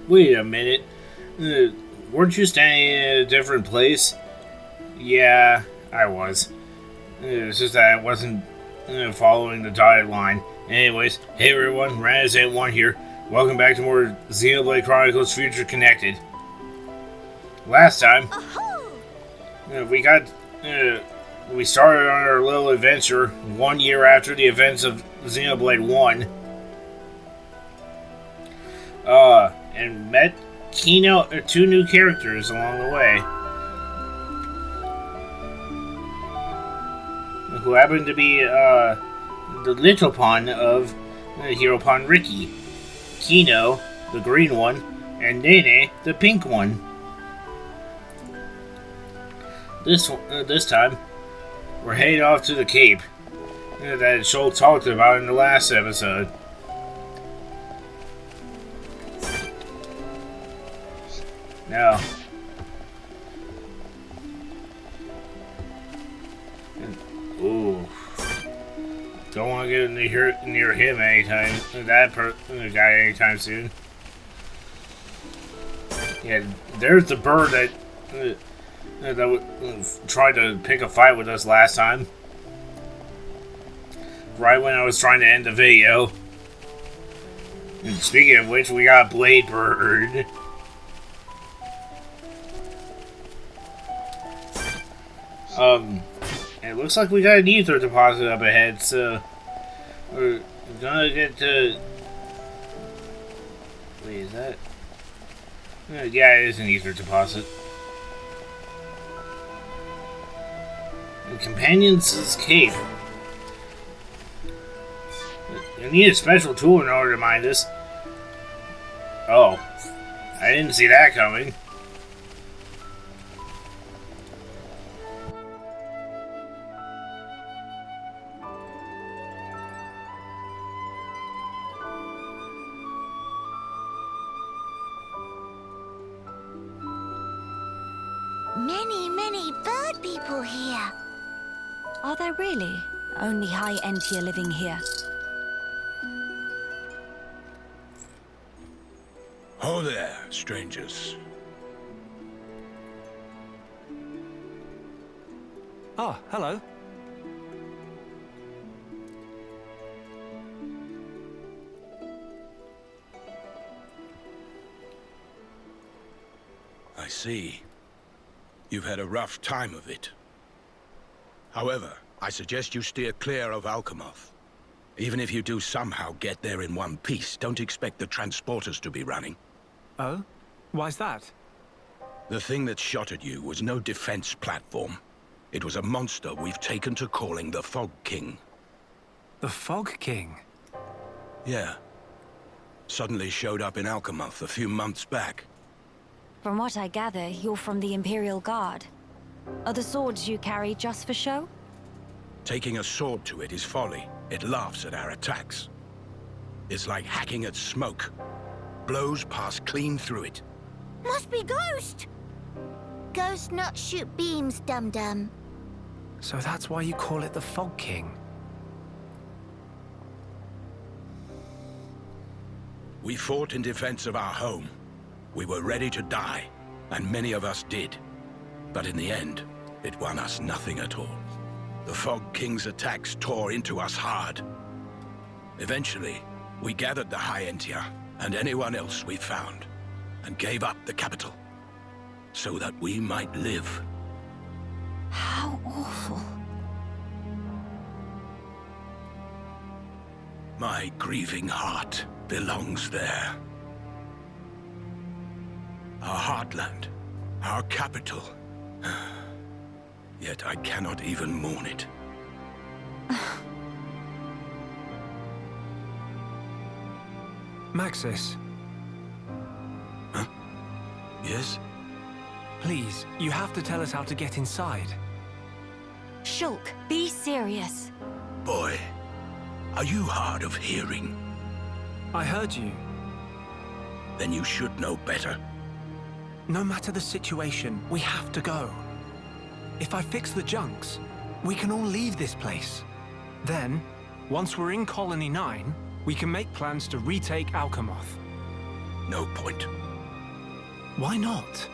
Wait a minute. Uh, weren't you standing in a different place? Yeah, I was. It's just that I wasn't following the dotted line. Anyways, hey everyone, Raz81 here. Welcome back to more Xenoblade Chronicles Future Connected. Last time, we started on our little adventure 1 year after the events of Xenoblade 1. And met two new characters along the way. Who happened to be, the little pawn of Hero Pawn Ricky. Kino, the green one, and Nene, the pink one. This time, we're heading off to the Cape that Shoal talked about in the last episode. Now, ooh, don't want to get near him guy anytime soon. Yeah, there's the bird that tried to pick a fight with us last time. Right when I was trying to end the video. And speaking of which, we got a Blade Bird. It looks like we got an ether deposit up ahead, so we're gonna get to... Wait, is that... Yeah, it is an ether deposit. And Companions' Cape. You need a special tool in order to mine this. Oh. I didn't see that coming. Many bird people here. Are there really? Only high-end tier living here. Ho there, strangers. Oh, hello. I see. You've had a rough time of it. However, I suggest you steer clear of Alchemoth. Even if you do somehow get there in one piece, don't expect the transporters to be running. Oh? Why's that? The thing that shot at you was no defense platform. It was a monster we've taken to calling the Fog King. The Fog King? Yeah. Suddenly showed up in Alchemoth a few months back. From what I gather, you're from the Imperial Guard. Are the swords you carry just for show? Taking a sword to it is folly. It laughs at our attacks. It's like hacking at smoke. Blows pass clean through it. Must be Ghost. Ghost not shoot beams, dum-dum. So that's why you call it the Fog King? We fought in defense of our home. We were ready to die, and many of us did. But in the end, it won us nothing at all. The Fog King's attacks tore into us hard. Eventually, we gathered the High Entia and anyone else we found, and gave up the capital, so that we might live. How awful. My grieving heart belongs there. Our heartland, our capital. Yet I cannot even mourn it. Maxis, Huh? Yes? please, you have to tell us how to get inside. Shulk, be serious. Boy, are you hard of hearing? I heard you. Then you should know better. No matter the situation, we have to go. If I fix the junks, we can all leave this place. Then, once we're in Colony 9, we can make plans to retake Alchemoth. No point. Why not?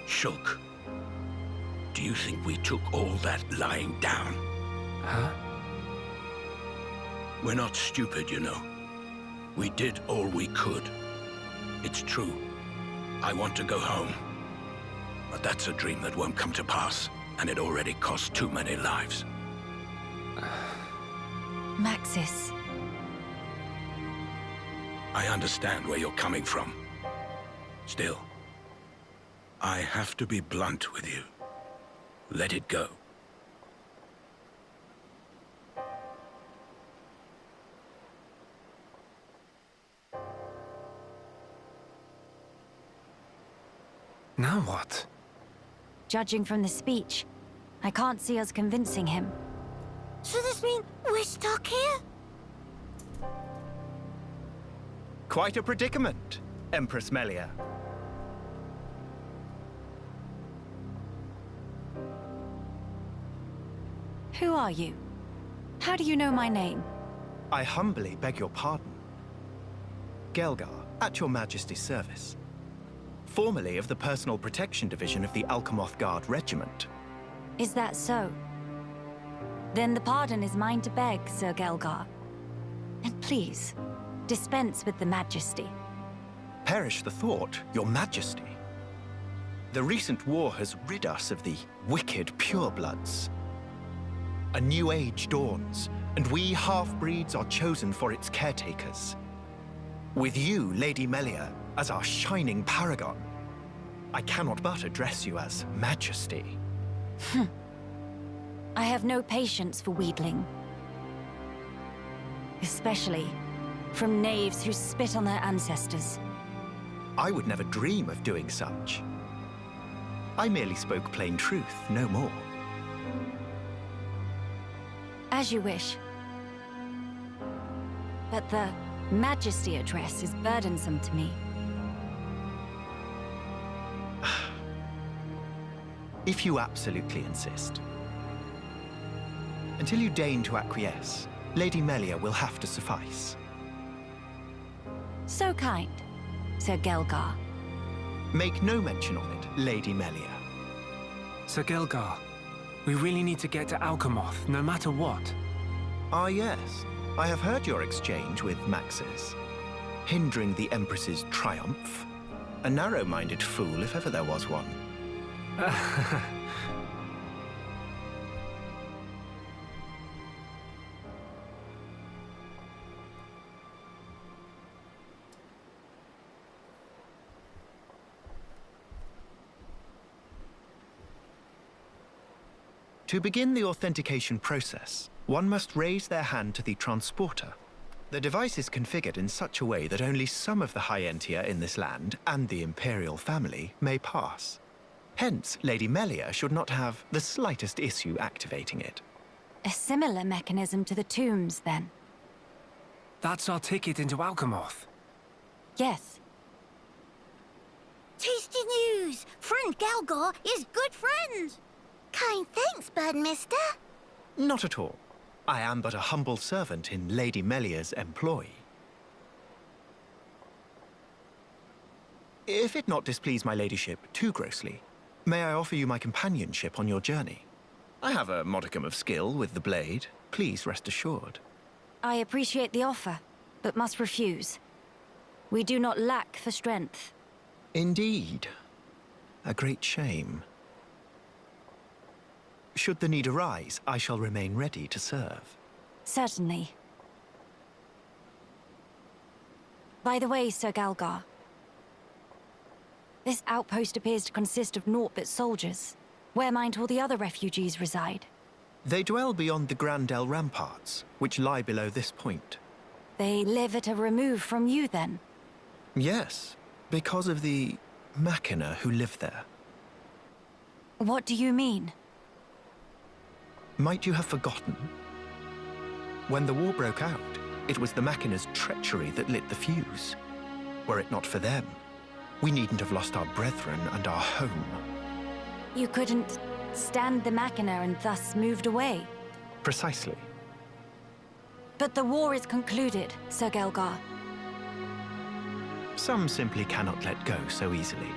Shulk, do you think we took all that lying down? Huh? We're not stupid, you know. We did all we could. It's true. I want to go home. But that's a dream that won't come to pass, and it already cost too many lives. Maxis. I understand where you're coming from. Still, I have to be blunt with you. Let it go. Now what? Judging from the speech, I can't see us convincing him. So this means we're stuck here? Quite a predicament, Empress Melia. Who are you? How do you know my name? I humbly beg your pardon. Gelgar, at your Majesty's service. Formerly of the Personal Protection Division of the Alchemoth Guard Regiment. Is that so? Then the pardon is mine to beg, Sir Gelgar. And please, dispense with the Majesty. Perish the thought, your Majesty. The recent war has rid us of the wicked purebloods. A new age dawns, and we half-breeds are chosen for its caretakers. With you, Lady Melia, as our shining paragon, I cannot but address you as Majesty. I have no patience for wheedling. Especially from knaves who spit on their ancestors. I would never dream of doing such. I merely spoke plain truth, no more. As you wish. But the Majesty address is burdensome to me. If you absolutely insist. Until you deign to acquiesce, Lady Melia will have to suffice. So kind, Sir Gelgar. Make no mention of it, Lady Melia. Sir Gelgar, we really need to get to Alchemoth, no matter what. Ah yes, I have heard your exchange with Maxis. Hindering the Empress's triumph. A narrow-minded fool, if ever there was one. To begin the authentication process, one must raise their hand to the transporter. The device is configured in such a way that only some of the High-Entia in this land and the Imperial family may pass. Hence, Lady Melia should not have the slightest issue activating it. A similar mechanism to the tombs, then? That's our ticket into Alchemoth. Yes. Tasty news! Friend Gelgar is good friends! Kind thanks, Birdmister. Not at all. I am but a humble servant in Lady Melia's employ. If it not displease my ladyship too grossly, may I offer you my companionship on your journey? I have a modicum of skill with the blade. Please rest assured. I appreciate the offer, but must refuse. We do not lack for strength. Indeed. A great shame. Should the need arise, I shall remain ready to serve. Certainly. By the way, Sir Gelgar, this outpost appears to consist of naught but soldiers. Where might all the other refugees reside? They dwell beyond the Grandel ramparts, which lie below this point. They live at a remove from you, then? Yes, because of the Machina who live there. What do you mean? Might you have forgotten? When the war broke out, it was the Machina's treachery that lit the fuse. Were it not for them, we needn't have lost our brethren and our home. You couldn't stand the Machina and thus moved away? Precisely. But the war is concluded, Sir Gelgar. Some simply cannot let go so easily.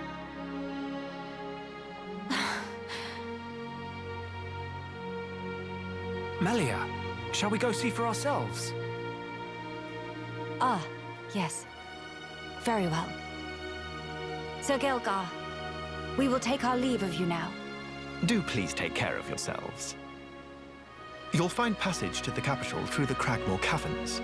Melia, shall we go see for ourselves? Ah, yes. Very well. Sir Gelgar, we will take our leave of you now. Do please take care of yourselves. You'll find passage to the capital through the Cragmore Caverns.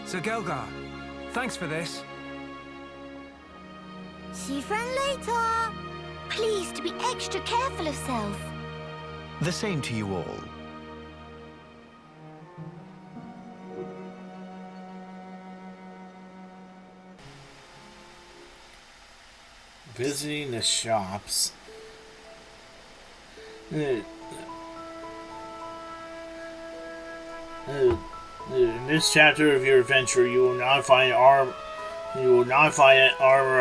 Sir Gelgar, thanks for this. See friend later. Please to be extra careful of self. The same to you all. Visiting the shops. In this chapter of your adventure, you will not find armor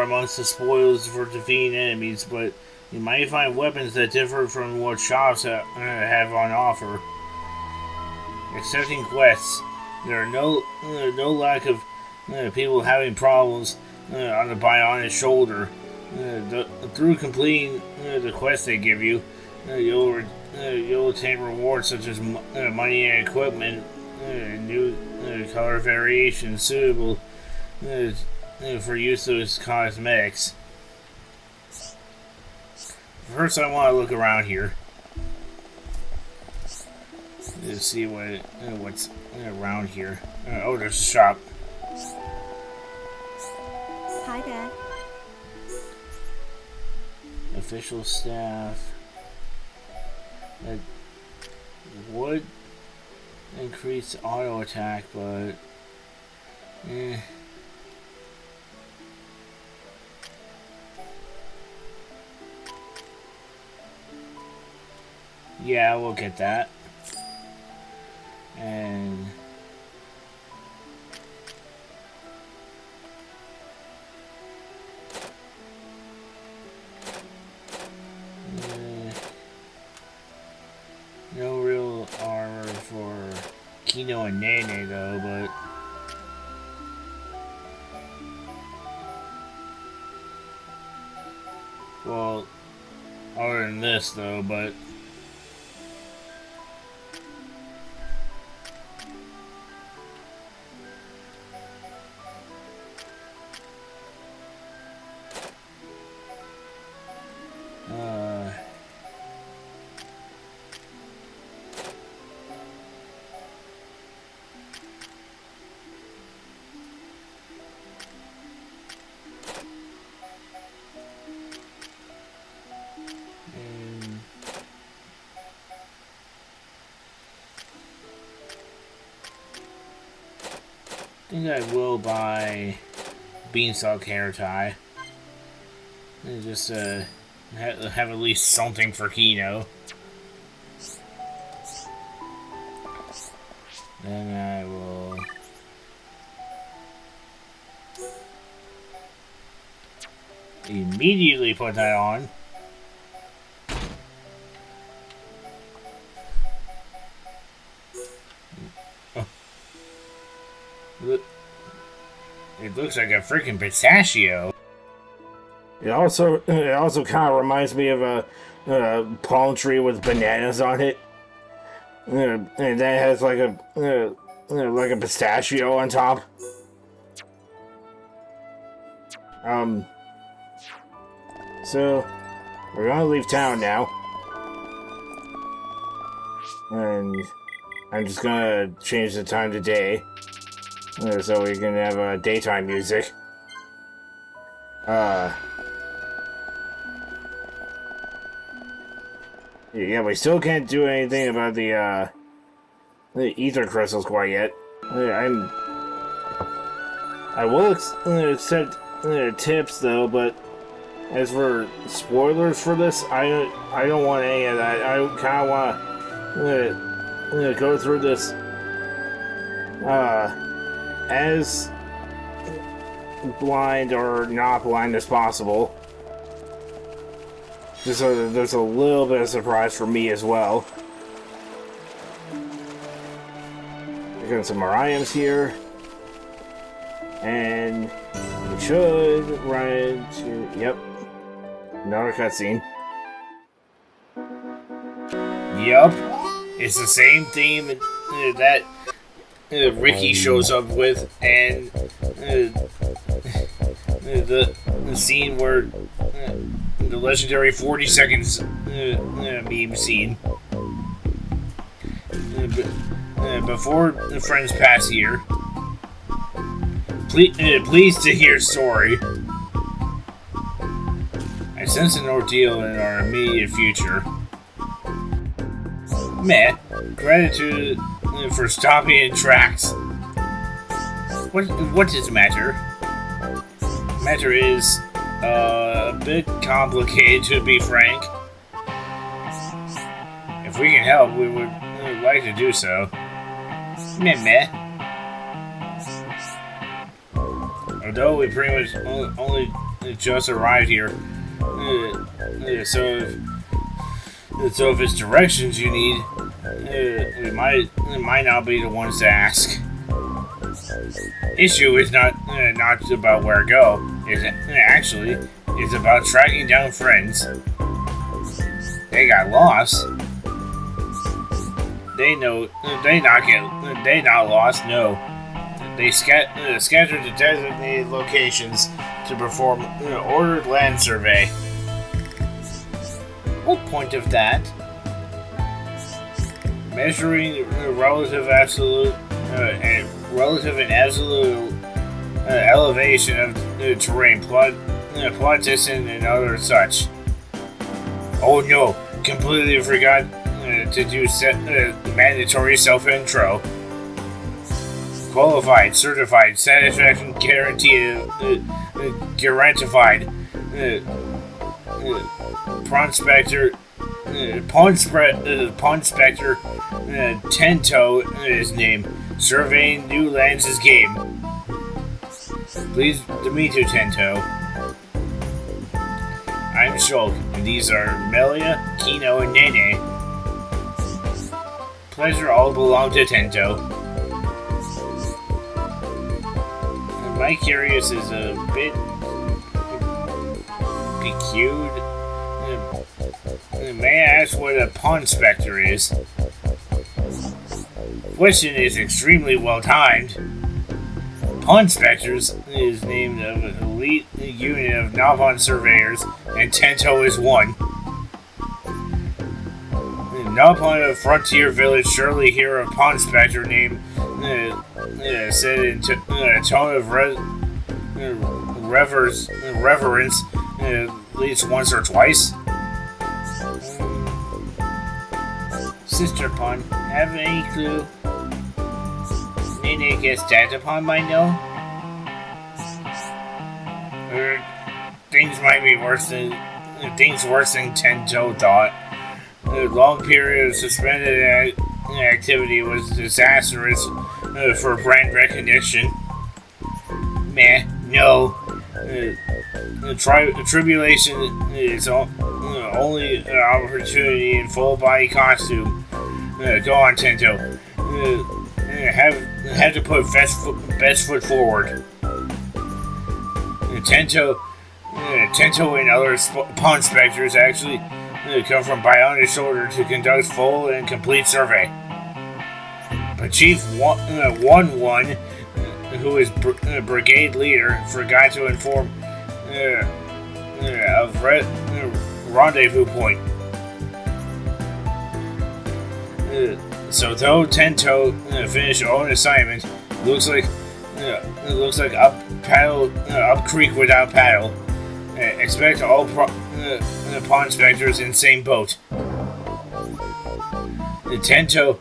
amongst the spoils for defeating enemies, but you might find weapons that differ from what shops have on offer. Accepting quests, there are no lack of people having problems on the Bionic shoulder. Through completing the quests they give you, you'll obtain rewards such as money and equipment, new color variations suitable for use as cosmetics. First, I want to look around here to see what's around here. Oh, there's a shop. Hi there. Official staff. That would increase auto attack, but yeah, we'll get that. And no real armor for Kino and Nene though, but well, other than this though, but I think I will buy Beanstalk hair tie. And just have at least something for Kino. Then I will immediately put that on. It looks like a freaking pistachio. It also kind of reminds me of a palm tree with bananas on it, and that has like a pistachio on top. So we're gonna leave town now, and I'm just gonna change the time to day. So we can have daytime music. Yeah, we still can't do anything about the ether crystals quite yet. I will accept tips though, but as for spoilers for this, I don't want any of that. I kind of want to go through this as blind or not blind as possible. there's a little bit of surprise for me as well. We got some more items here. And we should run into... Yep. Another cutscene. Yup. It's the same theme that Ricky shows up with, and the scene where the legendary 40 seconds meme scene. Before the friends pass here, pleased to hear sorry. I sense an ordeal in our immediate future. Meh. Gratitude for stopping in tracks. What does matter? Matter is a bit complicated, to be frank. If we can help, we would like to do so. Meh. Although we pretty much only just arrived here, so if it's directions you need, we might not be the ones to ask. Issue is not about where to go. It's about tracking down friends. They got lost. They not lost. No, they scattered to designated locations to perform an ordered land survey. What point of that? Measuring relative and absolute elevation of terrain, plot distance, and other such. Oh no! Completely forgot to do mandatory self-intro. Qualified, certified, satisfaction guaranteed, guarantified. Prospector, Tento is name. Surveying new lands is game. Pleased to meet you, Tento. I'm Shulk, and these are Melia, Kino, and Nene. Pleasure all belong to Tento. My curious is a bit peculiar. May I ask what a Pawn Spectre is? Question is extremely well timed. Pawn Spectres is named of an elite unit of Navon surveyors, and Tento is one. Upon a frontier village, surely hear a Pawn Spectre name said in a tone of reverence at least once or twice. Sister Pawn, have any clue? Nene gets that upon my know? Things might be worse than Tento thought. The long period of suspended activity was disastrous for brand recognition. Meh, no. Tribulation is only an opportunity in full body costume. Go on, Tento. Have to put best foot forward. Tento and other Pawn Spectres actually come from Biona's shoulder to conduct full and complete survey. But Chief One, who is brigade leader, forgot to inform of rendezvous point. So though Tento finished own assignment, looks like up creek without paddle. Expect all Pawn Spectres in same boat. Tento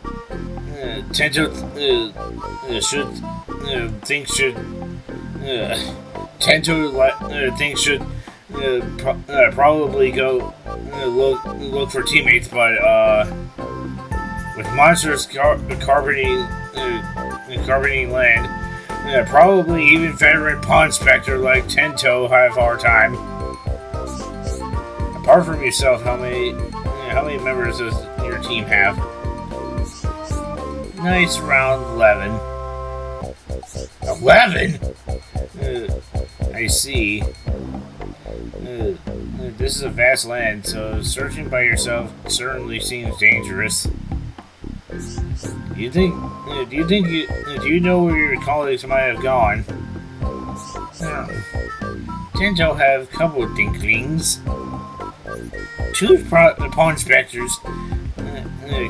should probably go look for teammates, but with monsters carpeting land, probably even veteran Pawn Spectre like Tento have our time. apart from yourself, how many members does your team have? Nice, around 11. 11? I see. This is a vast land, so searching by yourself certainly seems dangerous. Do you know where your colleagues might have gone? Tend to have a couple of tinklings. Two pawn inspectors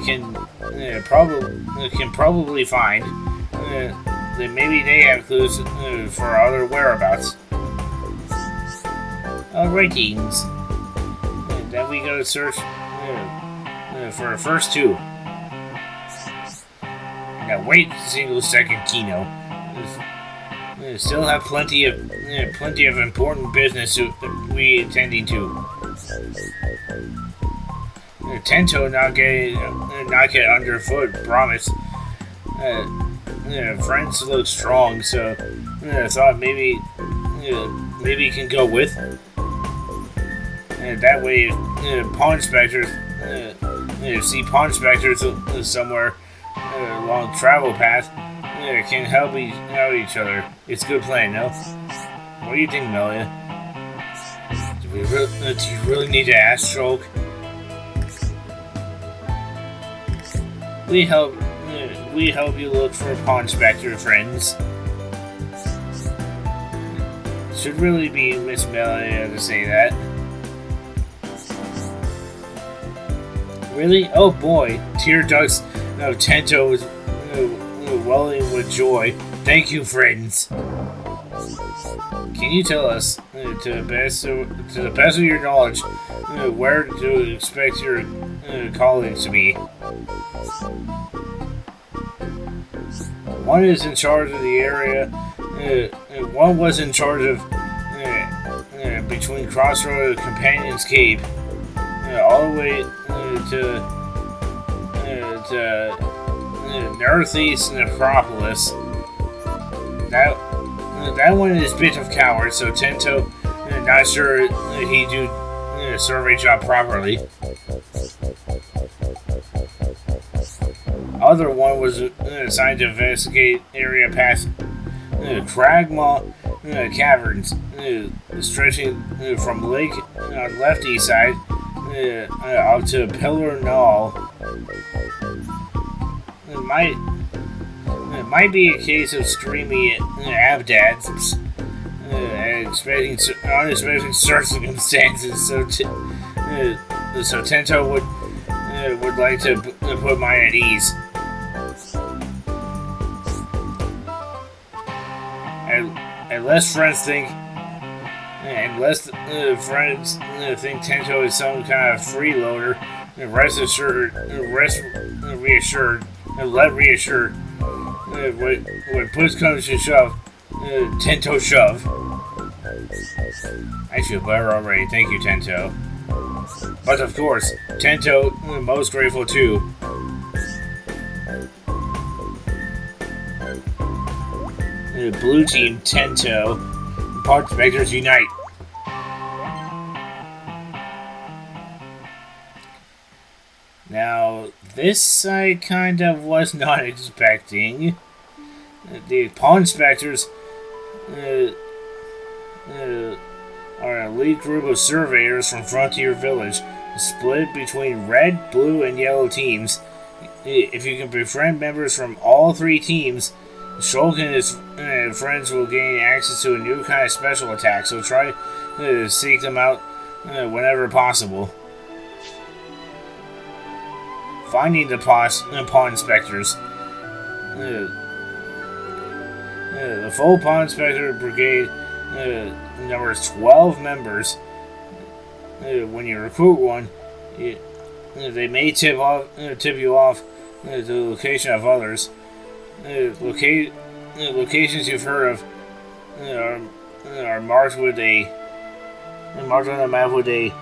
can probably find that maybe they have clues for other whereabouts. Alright, teams. Then we go to search for our first two. Now wait a single second, Kino. Still have plenty of important business we attending to. Tento not get underfoot, promise. Friends look strong, so I thought maybe you can go with. That way, pawn inspectors see pawn inspectors somewhere along the travel path can help out each other. It's a good plan, no? What do you think, Melia? Do you really need to ask, Shulk? We help you look for a pawn inspector, friends. Should really be Miss Melia to say that. Really? Oh boy, tear ducts of Tento was welling with joy. Thank you, friends. Can you tell us, to the best of your knowledge, where to expect your colleagues to be? One is in charge of the area. One was in charge of between Crossroad and Companion's Cape, all the way to Northeast Necropolis. That one is a bit of coward, so Tento not sure he do survey job properly. Other one was assigned to investigate area past Cragmaw Caverns, stretching from Lake on left east side up to Pillar Knoll. It might be a case of streamy abdads, expecting unexpected circumstances. So Tento would like to put mine at ease. Unless friends think Tento is some kind of freeloader, rest reassured. When push comes to shove, Tento shove. I feel better already, thank you, Tento. But of course, Tento most grateful too. Blue team Tento, Pawn Inspectors unite. Now, this I kind of was not expecting. The Pawn Inspectors are an elite group of surveyors from Frontier Village, split between red, blue, and yellow teams. If you can befriend members from all three teams, Shulk and his friends will gain access to a new kind of special attack, so try to seek them out whenever possible. Finding the Pawn Inspectors. The full Pawn Inspector Brigade numbers 12 members. When you recruit one, they may tip you off the location of others. Locations you've heard of are marked on the map with a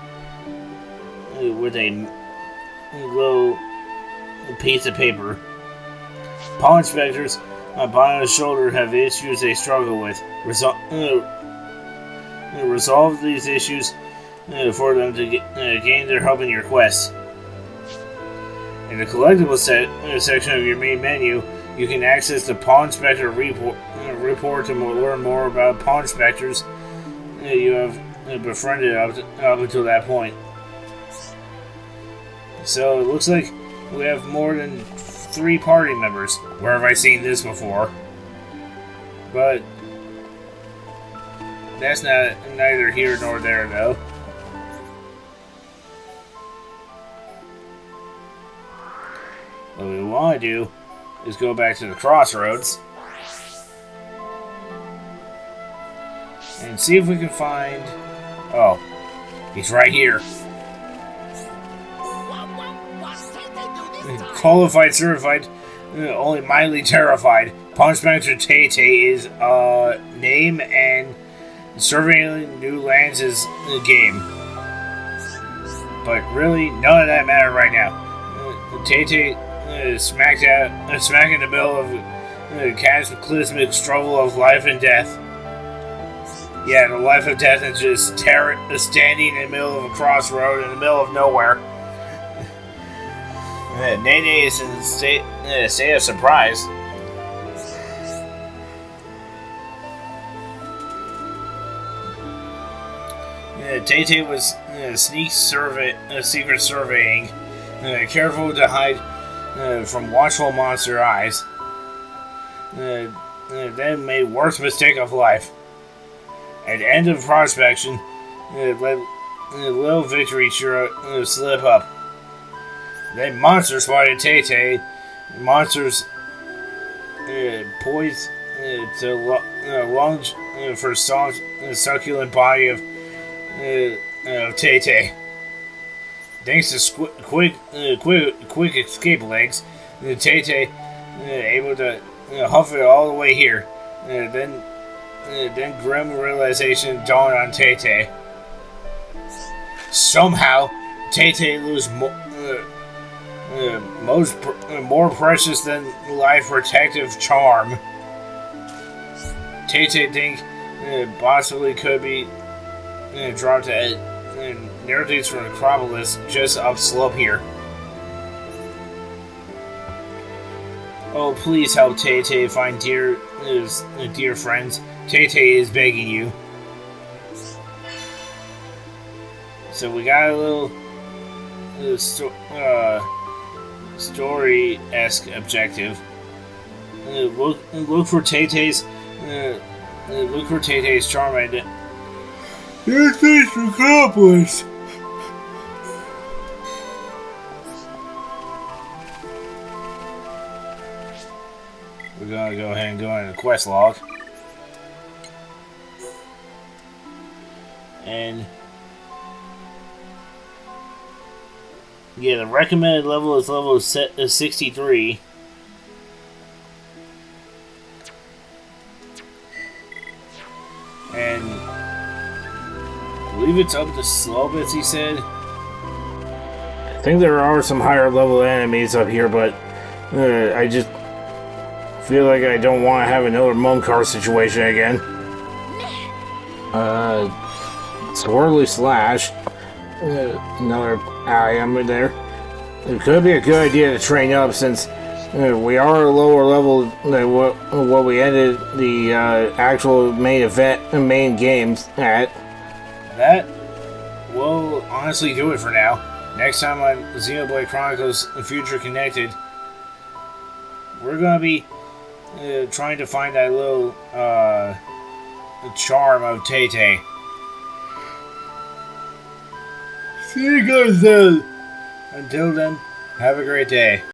little piece of paper. Pawn inspectors on the shoulder have issues they struggle with. Resolve these issues for them to gain their help in your quest. In the collectible section of your main menu, you can access the Pawn Spectre report to learn more about Pawn Spectres you have befriended up until that point. So it looks like we have more than 3 party members. Where have I seen this before? But that's neither here nor there, though. What we want to do is go back to the crossroads and see if we can find... Oh, he's right here. Qualified, certified, only mildly terrified. Pawn Spectre Tay-Tay is name, and surveying new lands is the game. But really, none of that matter right now. Tay-Tay smack in the middle of a cataclysmic struggle of life and death. Yeah, the life and death is just standing in the middle of a crossroad in the middle of nowhere. Nene is in a state of surprise. Tay-Tay was secret surveying, careful to hide from watchful monster eyes. Then made worst mistake of life. At the end of prospection, let little victory slip up. Then monsters spotted Tay-Tay. Monsters poised to lunge for succulent body of Tay-Tay. Thanks to quick escape legs, Tay-Tay able to huff it all the way here. Then grim realization dawned on Tay-Tay. Somehow, Tay-Tay lose more precious than life protective charm. Tay-Tay think possibly could be dropped at narratives from Chronicles just upslope here. Oh, please help Tay-Tay find dear friends. Tay-Tay is begging you. So we got a little story-esque objective. Look for Tay-Tay's charm and your face accomplished. We're gonna go ahead and go into the quest log. And yeah, the recommended level is level 63. And I believe it's up to slow bits, he said. I think there are some higher level enemies up here, but I just feel like I don't want to have another Munkar situation again. Swirly Slash. Another item in there. It could be a good idea to train up since we are a lower level than what we ended the actual main games at. That will honestly do it for now. Next time on Xenoblade Chronicles Future Connected, we're gonna be trying to find that little charm of Tay-Tay. See you guys then. Until then, have a great day.